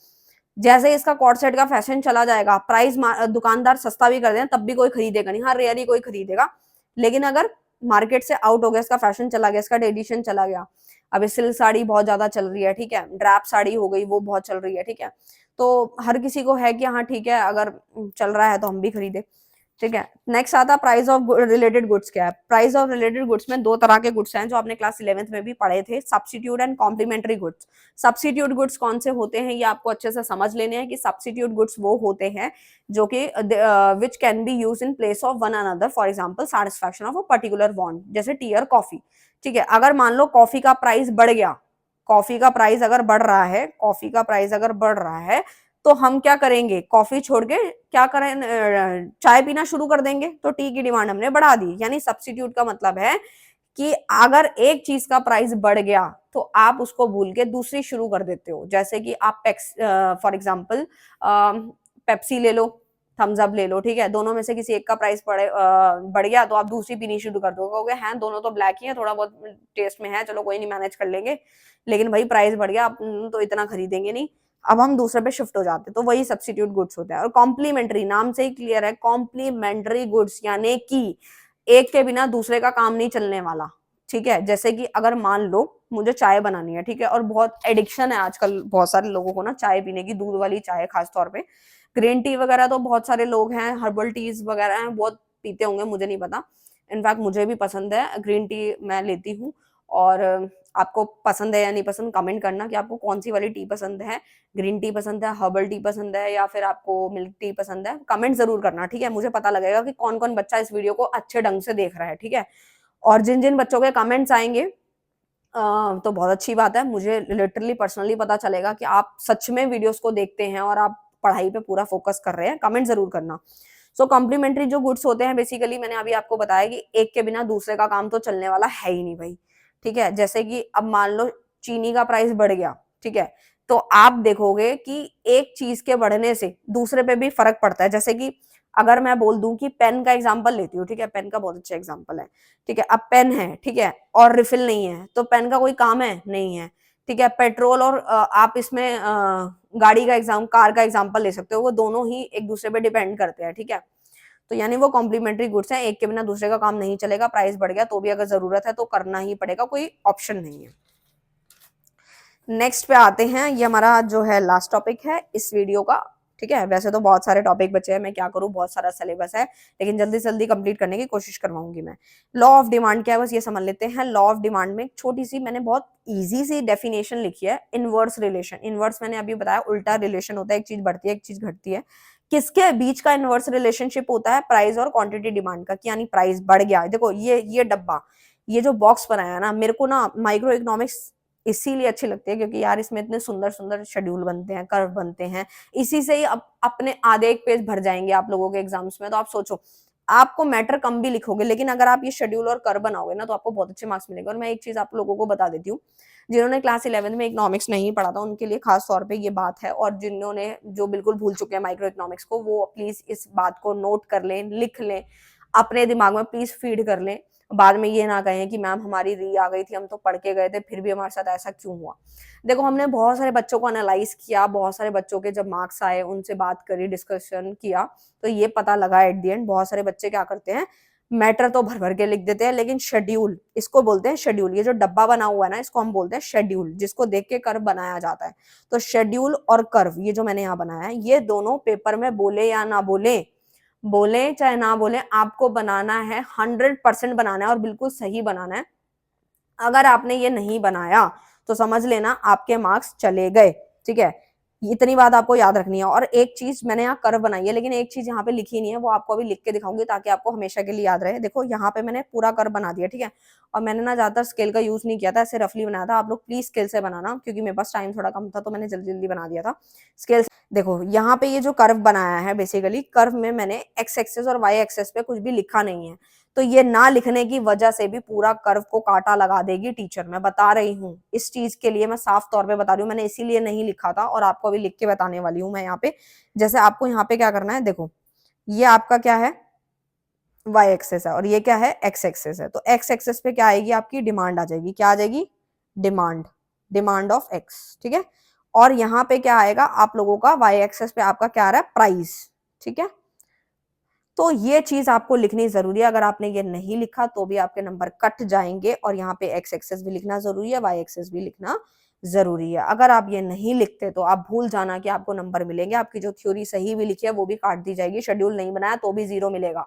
जैसे इसका कॉर्ड सेट का फैशन चला जाएगा, प्राइस दुकानदार सस्ता भी कर दें तब भी कोई खरीदेगा नहीं, हाँ रेयर ही कोई खरीदेगा। लेकिन अगर मार्केट से आउट हो गया, इसका फैशन चला गया, इसका ट्रेडिशन चला गया, अभी सिल्क साड़ी बहुत ज्यादा चल रही है, ठीक है, ड्रैप साड़ी हो गई वो बहुत चल रही है, ठीक है, तो हर किसी को है कि हाँ ठीक है अगर चल रहा है तो हम भी खरीदे, ठीक है। नेक्स्ट आता प्राइस ऑफ रिलेटेड गुड्स। क्या है प्राइस ऑफ रिलेटेड गुड्स में दो तरह के गुड्स हैं जो आपने क्लास 11th में भी पढ़े थे, substitute and complementary goods. Substitute goods कौन से होते हैं ये आपको अच्छे से समझ लेने हैं कि सब्स्टिट्यूट गुड्स वो होते हैं जो कि which can be use in place of one another, for example satisfaction of a particular want, जैसे टी और कॉफी, ठीक है। अगर मान लो कॉफी का प्राइस बढ़ गया, कॉफी का प्राइस अगर बढ़ रहा है, कॉफी का प्राइस अगर बढ़ रहा है तो हम क्या करेंगे, कॉफी छोड़ के क्या करें, चाय पीना शुरू कर देंगे, तो टी की डिमांड हमने बढ़ा दी। यानी सब्स्टिट्यूट का मतलब है कि अगर एक चीज का प्राइस बढ़ गया तो आप उसको भूल के दूसरी शुरू कर देते हो। जैसे कि आप फॉर एग्जांपल पेप्सी ले लो, थम्स अप ले लो, ठीक है, दोनों में से किसी एक का प्राइस बढ़ गया तो आप दूसरी पीनी शुरू कर दो, कहोगे हैं दोनों तो ब्लैक ही है, थोड़ा बहुत टेस्ट में है, चलो कोई नहीं मैनेज कर लेंगे, लेकिन भाई प्राइस बढ़ गया, आप तो इतना खरीदेंगे नहीं, अब हम दूसरे पे शिफ्ट हो जाते हैं। तो वही सब्स्टिट्यूट गुड्स होता है। और कॉम्प्लीमेंट्री, नाम से ही क्लियर है, कॉम्प्लीमेंट्री गुड्स यानी कि एक के बिना दूसरे का काम नहीं चलने वाला, ठीक है। जैसे कि अगर मान लो मुझे चाय बनानी है, ठीक है, और बहुत एडिक्शन है आजकल बहुत सारे लोगों को ना चाय पीने की, दूध वाली चाय खास तौर पे, ग्रीन टी वगैरह तो बहुत सारे लोग हैं, हर्बल टीज वगैरह हैं, बहुत पीते होंगे, मुझे नहीं पता। इनफैक्ट मुझे भी पसंद है, ग्रीन टी मैं लेती हूँ। और आपको पसंद है या नहीं पसंद, कमेंट करना कि आपको कौन सी वाली टी पसंद है, ग्रीन टी पसंद है, हर्बल टी पसंद है, या फिर आपको मिल्क टी पसंद है, कमेंट जरूर करना, ठीक है। मुझे पता लगेगा कि कौन कौन बच्चा इस वीडियो को अच्छे ढंग से देख रहा है, ठीक है। और जिन जिन बच्चों के कमेंट्स आएंगे तो बहुत अच्छी बात है, मुझे लिटरली पर्सनली पता चलेगा कि आप सच में वीडियोस को देखते हैं और आप पढ़ाई पे पूरा फोकस कर रहे हैं। कमेंट जरूर करना। सो कॉम्प्लीमेंट्री जो गुड्स होते हैं, बेसिकली मैंने अभी आपको बताया कि एक के बिना दूसरे का काम तो चलने वाला है ही नहीं भाई, ठीक है। जैसे कि अब मान लो चीनी का प्राइस बढ़ गया, ठीक है, तो आप देखोगे कि एक चीज के बढ़ने से दूसरे पे भी फर्क पड़ता है। जैसे कि अगर मैं बोल दूं कि पेन का एग्जाम्पल लेती हूँ, ठीक है, पेन का बहुत अच्छा एग्जाम्पल है, ठीक है। अब पेन है, ठीक है, और रिफिल नहीं है, तो पेन का कोई काम है नहीं है, ठीक है। पेट्रोल और आप इसमें गाड़ी का कार का एग्जाम्पल ले सकते हो, वो दोनों ही एक दूसरे पे डिपेंड करते हैं, ठीक है। तो यानी वो कॉम्प्लीमेंट्री गुड्स हैं, एक के बिना दूसरे का काम नहीं चलेगा, प्राइस बढ़ गया तो भी अगर जरूरत है तो करना ही पड़ेगा, कोई ऑप्शन नहीं है। नेक्स्ट पे आते हैं, ये हमारा जो है लास्ट टॉपिक है इस वीडियो का, ठीक है। वैसे तो बहुत सारे टॉपिक बचे हैं, मैं क्या करूं, बहुत सारा सिलेबस है, लेकिन जल्दी जल्दी कंप्लीट करने की कोशिश करवाऊंगी मैं। लॉ ऑफ डिमांड क्या है बस ये समझ लेते हैं। लॉ ऑफ डिमांड में एक छोटी सी मैंने बहुत इजी सी डेफिनेशन लिखी है, इनवर्स रिलेशन। इनवर्स मैंने अभी बताया उल्टा रिलेशन होता है, एक चीज बढ़ती है एक चीज घटती है। किसके बीच का इनवर्स रिलेशनशिप होता है, प्राइस और क्वांटिटी डिमांड का, कि यानी प्राइस बढ़ गया, देखो ये डब्बा, ये जो बॉक्स बनाया ना, मेरे को ना माइक्रो इकोनॉमिक्स इसीलिए अच्छी लगती है क्योंकि यार इसमें इतने सुंदर सुंदर शेड्यूल बनते हैं, कर्व बनते हैं, इसी से ही अपने आधे एक पेज भर जाएंगे आप लोगों के एग्जाम्स में। तो आप सोचो, आपको मैटर कम भी लिखोगे, लेकिन अगर आप ये शेड्यूल और कर्व बनाओगे ना तो आपको बहुत अच्छे मार्क्स मिलेंगे। और मैं एक चीज आप लोगों को बता देती हूँ, जिन्होंने क्लास 11 में इकोनॉमिक्स नहीं पढ़ा था उनके लिए खास तौर पे ये बात है, और जिन्होंने जो बिल्कुल भूल चुके हैं माइक्रो इकोनॉमिक्स को, वो प्लीज इस बात को नोट कर लें, लिख लें, अपने दिमाग में प्लीज फीड कर लें। बाद में ये ना कहें कि मैम हमारी री आ गई थी, हम तो पढ़ के गए थे, फिर भी हमारे साथ ऐसा क्यों हुआ। देखो हमने बहुत सारे बच्चों को एनालाइज किया, बहुत सारे बच्चों के जब मार्क्स आए उनसे बात करी, डिस्कशन किया, तो ये पता लगा एट द एंड बहुत सारे बच्चे क्या करते हैं, मैटर तो भर भर के लिख देते हैं, लेकिन शेड्यूल, इसको बोलते हैं शेड्यूल, ये जो डब्बा बना हुआ है ना इसको हम बोलते हैं शेड्यूल, जिसको देख के कर्व बनाया जाता है। तो शेड्यूल और कर्व, ये जो मैंने यहाँ बनाया है, ये दोनों पेपर में बोले या ना बोले, बोले चाहे ना बोले, आपको बनाना है, 100% बनाना है और बिल्कुल सही बनाना है। अगर आपने ये नहीं बनाया तो समझ लेना आपके मार्क्स चले गए, ठीक है। इतनी बात आपको याद रखनी है। और एक चीज मैंने यहाँ कर्व बनाई है, लेकिन एक चीज यहाँ पे लिखी नहीं है, वो आपको अभी लिख के दिखाऊंगी ताकि आपको हमेशा के लिए याद रहे। देखो यहाँ पे मैंने पूरा कर्व बना दिया, ठीक है, और मैंने ना ज्यादातर स्केल का यूज नहीं किया था, ऐसे रफली बनाया था। आप लोग प्लीज स्केल से बनाना, क्योंकि मेरे पास टाइम थोड़ा कम था तो मैंने जल्दी जल्दी बना दिया था स्केल। देखो यहाँ पे ये जो कर्व बनाया है, बेसिकली कर्व में मैंने एक्स एक्सेस और वाई एक्सेस पे कुछ भी लिखा नहीं है, तो ये ना लिखने की वजह से भी पूरा कर्व को काटा लगा देगी टीचर, मैं बता रही हूँ। इस चीज के लिए मैं साफ तौर पे बता रही हूँ, मैंने इसीलिए नहीं लिखा था और आपको अभी लिख के बताने वाली हूँ मैं यहाँ पे। जैसे आपको यहाँ पे क्या करना है, देखो ये आपका क्या है, वाई एक्सेस है, और ये क्या है, एक्स एक्सेस है। तो एक्स एक्सेस पे क्या आएगी, आपकी डिमांड आ जाएगी, क्या आ जाएगी, डिमांड, डिमांड ऑफ एक्स, ठीक है। और यहाँ पे क्या आएगा आप लोगों का, वाई एक्सेस पे आपका क्या आ रहा है, प्राइस, ठीक है। तो ये चीज आपको लिखनी जरूरी है, अगर आपने ये नहीं लिखा तो भी आपके नंबर कट जाएंगे। और यहाँ पे एक्स एक्सेस भी लिखना जरूरी है, वाई एक्सेस भी लिखना जरूरी है। अगर आप ये नहीं लिखते तो आप भूल जाना कि आपको नंबर मिलेंगे, आपकी जो थ्योरी सही भी लिखी है वो भी काट दी जाएगी, शेड्यूल नहीं बनाया तो भी 0 मिलेगा।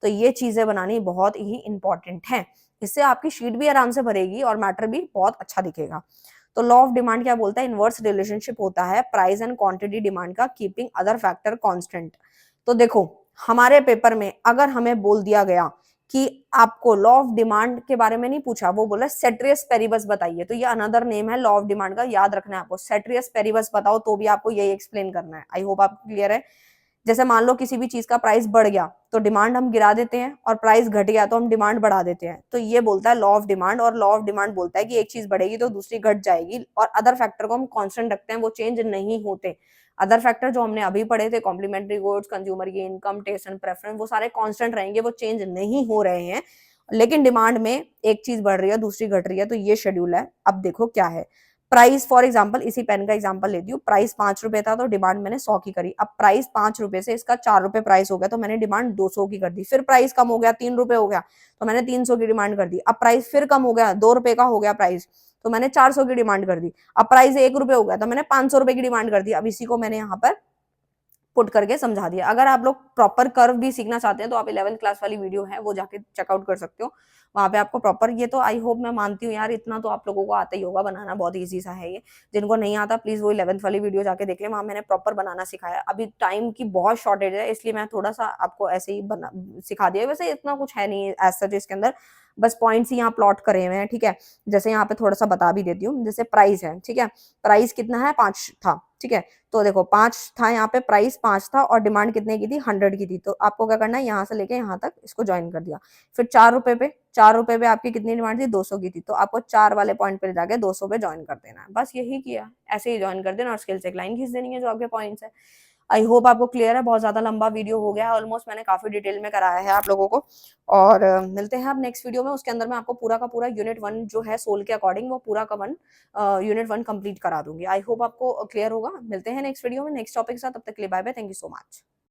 तो ये चीजें बनानी बहुत ही इंपॉर्टेंट है, इससे आपकी शीट भी आराम से भरेगी और मैटर भी बहुत अच्छा दिखेगा। तो लॉ ऑफ डिमांड क्या बोलता है, इनवर्स रिलेशनशिप होता है प्राइस एंड क्वांटिटी डिमांड का, कीपिंग अदर फैक्टर कांस्टेंट। तो देखो हमारे पेपर में अगर हमें बोल दिया गया कि आपको लॉ ऑफ डिमांड के बारे में नहीं पूछा, वो बोला सेट्रियस पेरिबस बताइए, तो ये अनदर नेम है लॉ ऑफ डिमांड का, याद रखना है आपको। सेट्रियस पेरिबस बताओ तो भी आपको यही एक्सप्लेन करना है। आई होप आपको क्लियर है। जैसे मान लो किसी भी चीज का प्राइस बढ़ गया तो डिमांड हम गिरा देते हैं, और प्राइस घट गया तो हम डिमांड बढ़ा देते हैं, तो ये बोलता है लॉ ऑफ डिमांड। और लॉ ऑफ डिमांड बोलता है कि एक चीज बढ़ेगी तो दूसरी घट जाएगी, और अदर फैक्टर को हम कांस्टेंट रखते हैं, वो चेंज नहीं होते। अदर फैक्टर जो हमने अभी पढ़े थे, कॉम्प्लीमेंट्री गुड्स, कंज्यूमर की इनकम, टेस्ट एंड प्रेफरेंस, वो सारे कांस्टेंट रहेंगे, वो चेंज नहीं हो रहे हैं। लेकिन डिमांड में एक चीज बढ़ रही है, दूसरी घट रही है, तो ये शेड्यूल है। अब देखो क्या है। प्राइस फॉर एग्जाम्पल, इसी पेन का एग्जाम्पल लेती हूँ, प्राइस 5 रुपए था तो डिमांड मैंने 100 की करी। अब प्राइस 5 रुपए से इसका 4 रुपए प्राइस हो गया तो मैंने डिमांड 200 की कर दी। फिर प्राइस कम हो गया, 3 रुपए हो गया तो मैंने 300 की डिमांड कर दी। अब प्राइस फिर कम हो गया, 2 रुपए का हो गया प्राइस, तो मैंने 400 की डिमांड कर दी। अब प्राइस 1 रुपए हो गया तो मैंने 500 रुपए की डिमांड कर दी। अब इसी को मैंने यहाँ पर पुट करके समझा दिया। अगर आप लोग प्रॉपर कर्व भी सीखना चाहते हैं तो आप 11th क्लास वाली वीडियो है वो जाके चेकआउट कर सकते हो, वहां पे आपको प्रॉपर, ये तो आई होप, मैं मानती हूँ यार इतना तो आप लोगों को आता ही होगा, बनाना बहुत ईजी सा है ये। जिनको नहीं आता प्लीज वो 11th वाली वीडियो जाके देख ले, वहां मैंने प्रॉपर बनाना सिखाया। अभी टाइम की बहुत शॉर्टेज है इसलिए मैं थोड़ा सा आपको ऐसे ही बना सिखा दिया, वैसे इतना कुछ है नहीं एज सच इसके अंदर, बस पॉइंट्स ही यहाँ प्लॉट करे हुए हैं, ठीक है। जैसे यहाँ पे थोड़ा सा बता भी देती हूँ, जैसे प्राइस है, ठीक है, प्राइस कितना है, 5 था, ठीक है। तो देखो 5 था, यहाँ पे प्राइस 5 था और डिमांड कितने की थी, 100 की थी, तो आपको क्या करना है, यहाँ से लेके यहाँ तक इसको ज्वाइन कर दिया। फिर 4 रुपए पे आपकी कितनी डिमांड थी, 200 की थी, तो आपको 4 वाले पॉइंट पे जाके 200 पे ज्वाइन कर देना है, बस यही किया। ऐसे ही ज्वाइन कर देना और स्किल से एक लाइन खींच देनी है जो आपके पॉइंट्स है। आई होप आपको क्लियर है, बहुत ज्यादा लंबा वीडियो हो गया है, ऑलमोस्ट मैंने काफी डिटेल में कराया है आप लोगों को। और मिलते हैं अब नेक्स्ट वीडियो में, उसके अंदर मैं आपको पूरा का पूरा यूनिट 1 जो है सोल के अकॉर्डिंग, वो पूरा का यूनिट 1 कंप्लीट करा दूंगी। आई होप आपको क्लियर होगा। मिलते हैं नेक्स्ट वीडियो में नेक्स्ट टॉपिक के साथ, तब तक के लिए bye bye, thank you so much.